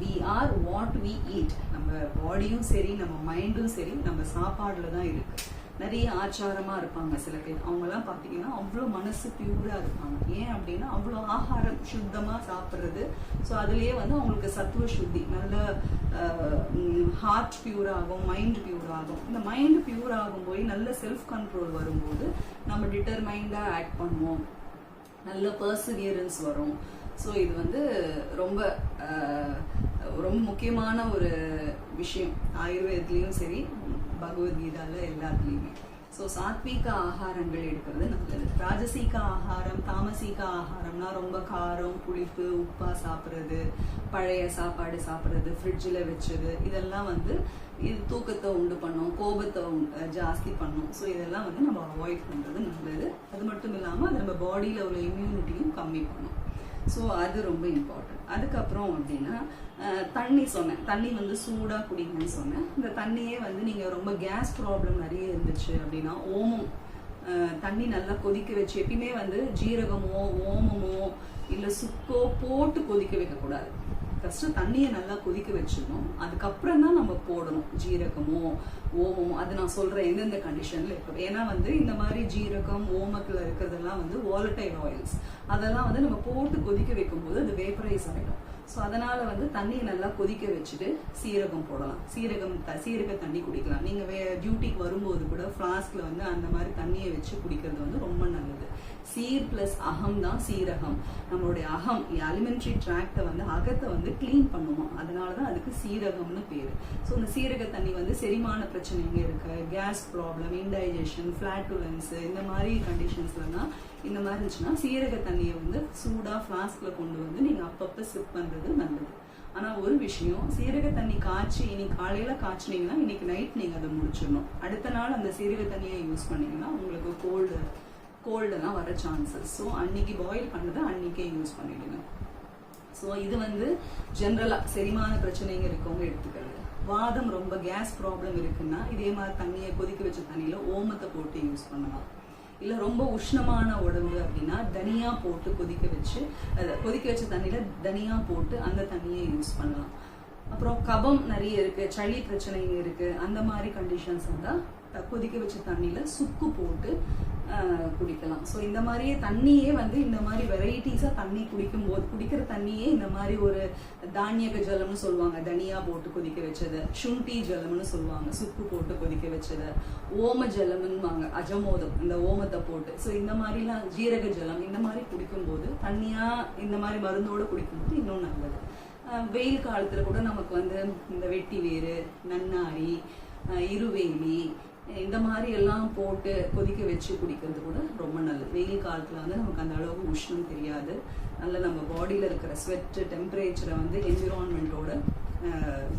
we are what we eat. நம்ம பாடியும் சரி, நம்ம மைண்டும் சரி, நம்ம சாப்பாடுல தான் இருக்கு. நிறைய ஆச்சாரமா இருப்பாங்க சில பேர், அவங்கெல்லாம் பார்த்தீங்கன்னா அவ்வளோ மனசு பியூரா இருப்பாங்க. ஏன் அப்படின்னா அவ்வளோ ஆகாரம் சுத்தமா சாப்பிட்றது. ஸோ அதுலயே வந்து அவங்களுக்கு சத்துவ சுத்தி, நல்ல ஹார்ட் பியூர் ஆகும், மைண்ட் பியூர் ஆகும். இந்த மைண்ட் பியூர் ஆகும் போய் நல்ல செல்ஃப் கண்ட்ரோல் வரும்போது நம்ம டிட்டர்மைண்டா ஆக்ட் பண்ணுவோம், நல்ல பர்சிவியரன்ஸ் வரும். ஸோ இது வந்து ரொம்ப ரொம்ப முக்கியமான ஒரு விஷயம் ஆயுர்வேதத்துலேயும் சரி, பகவத்கீதால எல்லாத்துலேயுமே. ஸோ சாத்வீக ஆகாரங்கள் எடுக்கிறது நல்லது. ராஜசீக ஆகாரம், தாமசீக ஆகாரம்னா ரொம்ப காரம், புளிப்பு, உப்பா சாப்பிட்றது, பழைய சாப்பாடு சாப்பிட்றது, ஃப்ரிட்ஜில் வச்சது, இதெல்லாம் வந்து இது தூக்கத்தை உண்டு பண்ணும், கோபத்தை ஜாஸ்தி பண்ணும். ஸோ இதெல்லாம் வந்து நம்ம அவாய்ட் பண்ணுறது நல்லது. அது மட்டும் இல்லாமல் அது நம்ம பாடியில் உள்ள இம்யூனிட்டியும் கம்மி பண்ணும். ஸோ அது ரொம்ப இம்பார்ட்டன்ட். அதுக்கப்புறம் அப்படின்னா தண்ணி சொன்னேன், தண்ணி வந்து சூடாக குடிங்கன்னு சொன்னேன். இந்த தண்ணியே வந்து நீங்கள் ரொம்ப கேஸ் ப்ராப்ளம் நிறைய இருந்துச்சு அப்படின்னா ஓமம் தண்ணி நல்லா கொதிக்க வச்சு, எப்பயுமே வந்து ஜீரகமோ ஓமமோ இல்லை சுக்கோ போட்டு கொதிக்க வைக்கக்கூடாது. ஃபர்ஸ்ட் தண்ணியை நல்லா கொதிக்க வச்சிடணும், அதுக்கப்புறம் தான் நம்ம போடணும் ஜீரகமோ ஓமமோ. அது நான் சொல்றேன் எந்தெந்த கண்டிஷன்ல இருக்கு. ஏன்னா வந்து இந்த மாதிரி ஜீரகம் ஓமத்துல இருக்கிறதெல்லாம் வந்து வாலடைல் ஆயில்ஸ், அதெல்லாம் வந்து நம்ம போட்டு கொதிக்க வைக்கும் போது அது வேப்பரைஸ் ஆகிடும். ஸோ அதனால வந்து தண்ணியை நல்லா கொதிக்க வச்சுட்டு சீரகம் போடலாம். சீரக தண்ணி குடிக்கலாம். நீங்க டியூட்டிக்கு வரும்போது கூட ஃப்ளாஸ்க்ல வந்து அந்த மாதிரி தண்ணியை வச்சு குடிக்கிறது வந்து ரொம்ப நல்லது. சீர் பிளஸ் அகம் தான் சீரகம். நம்மளுடைய அகம் அலிமெண்ட்ரி ட்ராக்டை வந்து அகத்தை வந்து கிளீன் பண்ணுமா, அதனாலதான் அதுக்கு சீரகம்னு பேரு. ஸோ இந்த சீரக தண்ணி வந்து செரிமான பிரச்சனைங்க இருக்கு, கேஸ் ப்ராப்ளம், இன்டைஜஷன், ஃபிளாட்டுலன்ஸ், இந்த மாதிரி கண்டிஷன்ஸ்லாம் இந்த மாதிரி இருந்துச்சுன்னா சீரக தண்ணியை வந்து சூடா ஃபிளாஸ்க்ல கொண்டு வந்து நீங்க அப்பப்ப சிப் பண்றது நல்லது. ஆனா ஒரு விஷயம், சீரக தண்ணி காய்ச்சி இன்னைக்கு காலையில காய்ச்சினீங்கன்னா இன்னைக்கு நைட் நீங்க அதை முடிச்சிடணும். அடுத்த நாள் அந்த சீரக தண்ணியை யூஸ் பண்ணீங்கன்னா உங்களுக்கு கோல்டெல்லாம் வர சான்சஸ். ஸோ அன்னைக்கு பாயில் பண்ணதை அன்னைக்கே யூஸ் பண்ணிடுங்க. ஸோ இது வந்து ஜென்ரலா செரிமான பிரச்சனைங்க இருக்கவங்க எடுத்துக்கிறது. வாதம் ரொம்ப கேஸ் ப்ராப்ளம் இருக்குன்னா இதே மாதிரி தண்ணியை கொதிக்க வச்ச தண்ணியில ஓமத்தை போட்டு யூஸ் பண்ணலாம். இல்ல ரொம்ப உஷ்ணமான உடம்பு அப்படின்னா தனியா போட்டு கொதிக்க வச்ச தண்ணியில தனியா போட்டு அந்த தண்ணியை யூஸ் பண்ணலாம். அப்புறம் கபம் நிறைய இருக்கு, சளி பிரச்சனைங்க இருக்கு, அந்த மாதிரி கண்டிஷன்ஸ் இருந்தா கொதிக்க வச்ச தண்ணியில சுக்கு போட்டு குடிக்கலாம். ஸோ இந்த மாதிரியே தண்ணியே வந்து இந்த மாதிரி வெரைட்டிஸா தண்ணி குடிக்கிற தண்ணியே இந்த மாதிரி ஒரு தானியக ஜலம்னு சொல்லுவாங்க, தனியா போட்டு கொதிக்க வச்சது, சுண்டி ஜலம்னு சொல்லுவாங்க, சுக்கு போட்டு கொதிக்க வச்சது, ஓம ஜலம்னுவாங்க, அஜமோதம், இந்த ஓமத்தை போட்டு. ஸோ இந்த மாதிரிலாம் ஜீரக ஜலம் இந்த மாதிரி குடிக்கும்போது தண்ணியா இந்த மாதிரி மருந்தோட குடிக்கும்போது இன்னும் நல்லது. வெயில் காலத்துல கூட நமக்கு வந்து இந்த வெட்டி வேறு, நன்னாரி, இருவேலி இந்த மாதிரி எல்லாம் போட்டு கொதிக்க வச்சு குடிக்கிறது கூட ரொம்ப நல்லது. வெயில் காலத்துல வந்து நமக்கு அந்த அளவுக்கு உஷ்ணம் தெரியாது, நல்ல நம்ம பாடியில இருக்கிற ஸ்வெட் டெம்பரேச்சரை வந்து என்விரான்மெண்டோட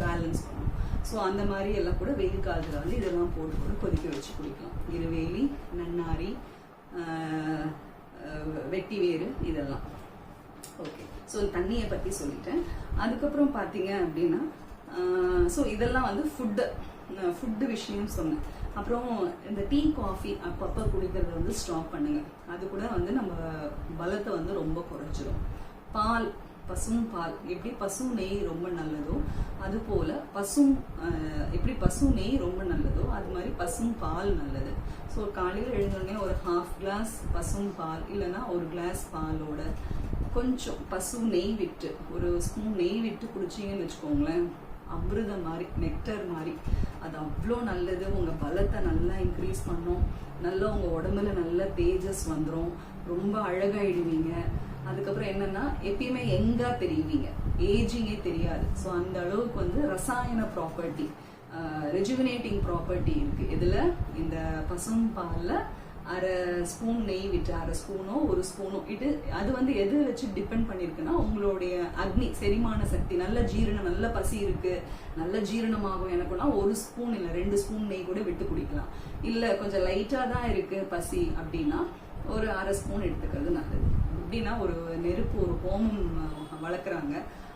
பேலன்ஸ் பண்ணும். ஸோ அந்த மாதிரி எல்லாம் கூட வெயில் காலத்துல வந்து இதெல்லாம் போட்டு கூட கொதிக்க வச்சு குடிக்கலாம். இருவேலி, நன்னாரி, வெட்டி வேறு இதெல்லாம். ஓகே, ஸோ தண்ணியை பத்தி சொல்லிட்டேன். அதுக்கப்புறம் பாத்தீங்க அப்படின்னா ஸோ இதெல்லாம் வந்து ஃபுட்டு விஷயம் சொன்னேன். அப்புறம் இந்த டீ காஃபி அப்பப்போ குடிக்கிறத வந்து ஸ்டாப் பண்ணுங்க. அது கூட வந்து நம்ம பலத்தை வந்து ரொம்ப குறைச்சிடும். பசும் பால் எப்படி பசு நெய் ரொம்ப நல்லதோ அது போல எப்படி பசு நெய் ரொம்ப நல்லதோ அது மாதிரி பசும் பால் நல்லது. ஸோ காலையில் எழுந்தோடனே ஒரு 1/2 கிளாஸ் பசும் பால் இல்லைன்னா 1 கிளாஸ் பாலோட கொஞ்சம் பசு நெய் விட்டு ஒரு ஸ்பூன் நெய் விட்டு குடிச்சிங்கன்னு வச்சுக்கோங்களேன், அமிர்தம் மாதிரி, நெக்டர் மாதிரி. அது அவ்வளோ நல்லது. உங்க பலத்தை நல்லா இன்க்ரீஸ் பண்ணும், நல்லா உங்க உடம்புல நல்ல தேஜஸ் வந்துடும், ரொம்ப அழகாயிடுவீங்க. அதுக்கப்புறம் என்னன்னா எப்பயுமே எங்கா தெரியுவீங்க, ஏஜிங்கே தெரியாது. ஸோ அந்த அளவுக்கு வந்து ரசாயன ப்ராப்பர்ட்டி, ரெஜுவினேட்டிங் ப்ராப்பர்ட்டி இருக்கு இதுல. இந்த பசும் பால்ல 1/2 ஸ்பூன் நெய் விட்டு 1/2 ஸ்பூனோ 1 ஸ்பூனோ இது அது வந்து எது வச்சு டிபெண்ட் பண்ணிருக்குன்னா உங்களுடைய அக்னி, செரிமான சக்தி, நல்ல ஜீரணம், நல்ல பசி இருக்கு, நல்ல ஜீரணமாகும் எனக்குன்னா 1 ஸ்பூன் இல்ல 2 ஸ்பூன் நெய் கூட விட்டு குடிக்கலாம். இல்ல கொஞ்சம் லைட்டா தான் இருக்கு பசி அப்படின்னா ஒரு 1/2 ஸ்பூன் எடுத்துக்கிறது நல்லது. எப்படின்னா ஒரு நெருப்பு, ஒரு ஹோமம் வளர்க்குறாங்க,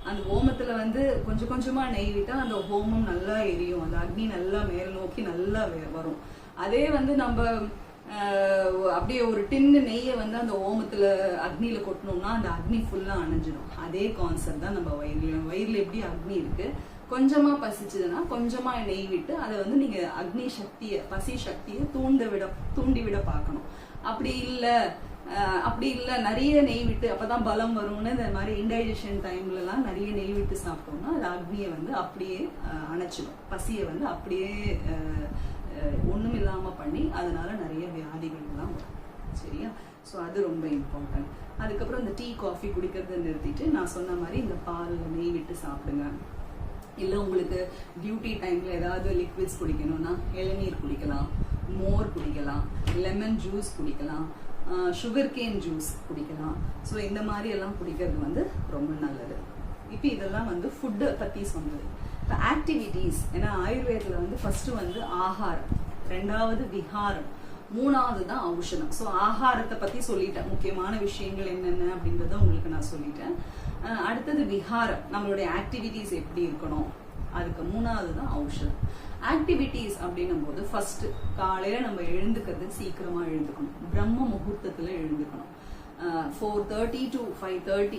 அந்த ஹோமத்துல வந்து கொஞ்சம் கொஞ்சமா நெய் விட்டா அந்த ஹோமம் நல்லா எரியும், அந்த அக்னி நல்லா மேல் நோக்கி நல்லா வரும். அதே வந்து நம்ம அப்படியே ஒரு டின்னு நெய்யை வந்து அந்த ஓமத்துல அக்னியில கொட்டணும்னா அந்த அக்னி ஃபுல்லா அணைஞ்சிடும். அதே கான்செப்ட் தான் நம்ம வயிறுல எப்படி அக்னி இருக்கு, கொஞ்சமா பசிச்சதுன்னா கொஞ்சமா நெய் விட்டு அதை வந்து நீங்க அக்னி சக்தியை, பசி சக்தியை தூண்டி விட பார்க்கணும். அப்படி இல்ல நிறைய நெய் விட்டு அப்பதான் பலம் வரும்னு இந்த மாதிரி இன்டைஜஷன் டைம்ல எல்லாம் நிறைய நெய் விட்டு சாப்பிட்டோம்னா அது அக்னியை வந்து அப்படியே அணைச்சிடும், பசியை வந்து அப்படியே ஒண்ணும் இல்லாம பண்ணி அதனால நிறைய வியாதிகள் எல்லாம் வரும். சரியா? ஸோ அது ரொம்ப இம்பார்ட்டன்ட். அதுக்கப்புறம் இந்த டீ காஃபி குடிக்கிறத நிறுத்திட்டு நான் சொன்ன மாதிரி இந்த பால் நெய் விட்டு சாப்பிடுங்க. இல்லை உங்களுக்கு டியூட்டி டைம்ல ஏதாவது லிக்விட்ஸ் குடிக்கணும்னா இளநீர் குடிக்கலாம், மோர் குடிக்கலாம், லெமன் ஜூஸ் குடிக்கலாம், சுகர் கேன் ஜூஸ் குடிக்கலாம். ஸோ இந்த மாதிரி எல்லாம் குடிக்கிறது வந்து ரொம்ப நல்லது. இப்போ இதெல்லாம் வந்து ஃபுட்டை பத்தி சொன்னது. இப்போ ஆக்டிவிட்டீஸ், ஏன்னா ஆயுர்வேதத்துல வந்து ஃபர்ஸ்ட் வந்து ஆகாரம், 2வது விஹாரம், 3வது தான் ஔஷதம். ஸோ ஆகாரத்தை பத்தி சொல்லிட்டேன், முக்கியமான விஷயங்கள் என்னென்ன அப்படின்றத உங்களுக்கு நான் சொல்லிட்டேன். அடுத்தது விஹாரம், நம்மளுடைய ஆக்டிவிட்டீஸ் எப்படி இருக்கணும், அதுக்கு 3வது தான் ஔஷதம். ஆக்டிவிட்டீஸ் அப்படின்னும் போது ஃபர்ஸ்ட் காலையில நம்ம எழுந்துக்கிறது சீக்கிரமா எழுந்துக்கணும், பிரம்ம முகூர்த்தத்துல எழுந்துக்கணும். 4:30 to 5:30